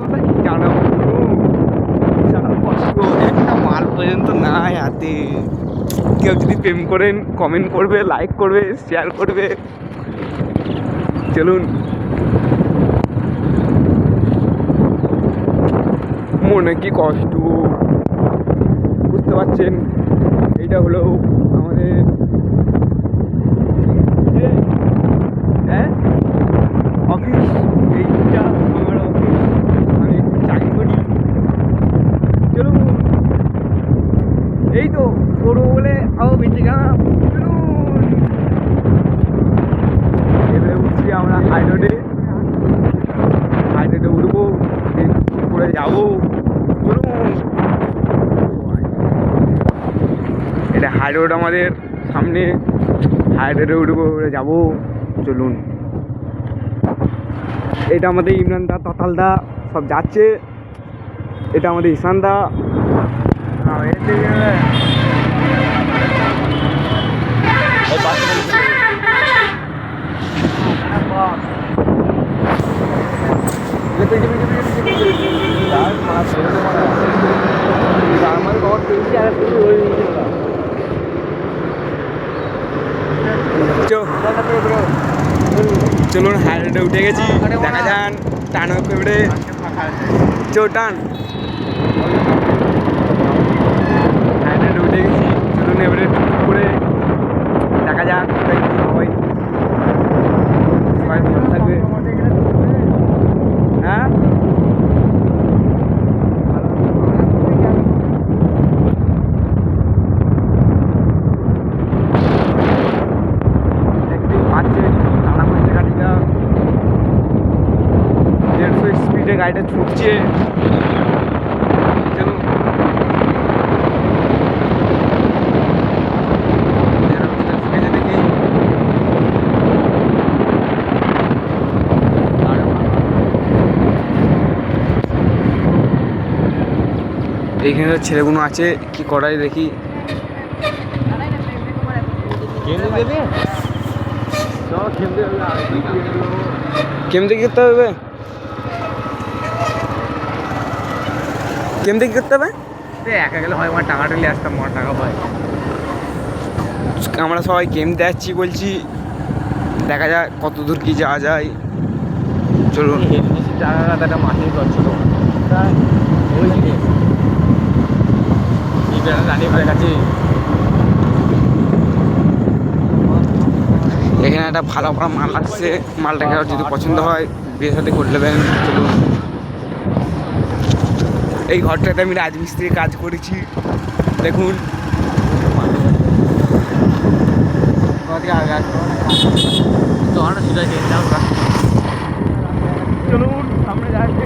কথা কি জানাবো, বিশাল কষ্ট, একটা মাল পর্যন্ত নাই হাতে। কেউ যদি প্রেম করেন কমেন্ট করবে, লাইক করবে, শেয়ার করবে। চলুন, মনে কি কষ্ট বুঝতে পারছেন। এইটা হলো আমাদের হ্যাঁ অফিস, এইটা আমার অফিস, আমি চাকরি করি। চলুন, এই তো করবো বলে আরও বেঁচে গেলাম। চলুন, এবারে উঠছি আমরা হাই রোডে উঠবো, করে যাবো। চলুন, এটা হাই রোড আমাদের সামনে, হাই রোডে উঠবো, যাবো। চলুন, এটা আমাদের ইমরান দা, ততাল দা সব যাচ্ছে। এটা আমাদের ঈশান দা। চলুন, হাই রোডে উঠে গেছি, দেখা যান। টান এবারে, টান। হাই রোডে উঠে গেছি, চলুন এবারে করে দেখা যাক কোথায় কী হয়। সবাই ভালো থাকবে। হ্যাঁ, দেখতেই পাচ্ছেন টানা করছে গাড়িটা, 150 স্পিডে গাড়িটা ছুটছে। চলুন, দেখি এইখানে ছেলেগুলো আছে, কি করাই দেখি। কেমতে কি করতে হবে, কেমতে কি করতে হবে? একা গেলে হয়, আমার টাকা টেলে আসতাম, আমার টাকা পাই। আমরা সবাই গেম যাচ্ছি বলছি, দেখা যাক কত দূর কি যাওয়া যায়। চলুন, টাকা মাঠেই করছিল রানী ঘরের কাছে। এখানে একটা ভালো ভালো মাল আসছে, মালটাকে যদি পছন্দ হয় বিয়ের সাথে করে নেবেন। চলুন, এই ঘরটাতে আমি রাজমিস্ত্রির কাজ করেছি, দেখুন। চলুন, সামনে যাচ্ছে।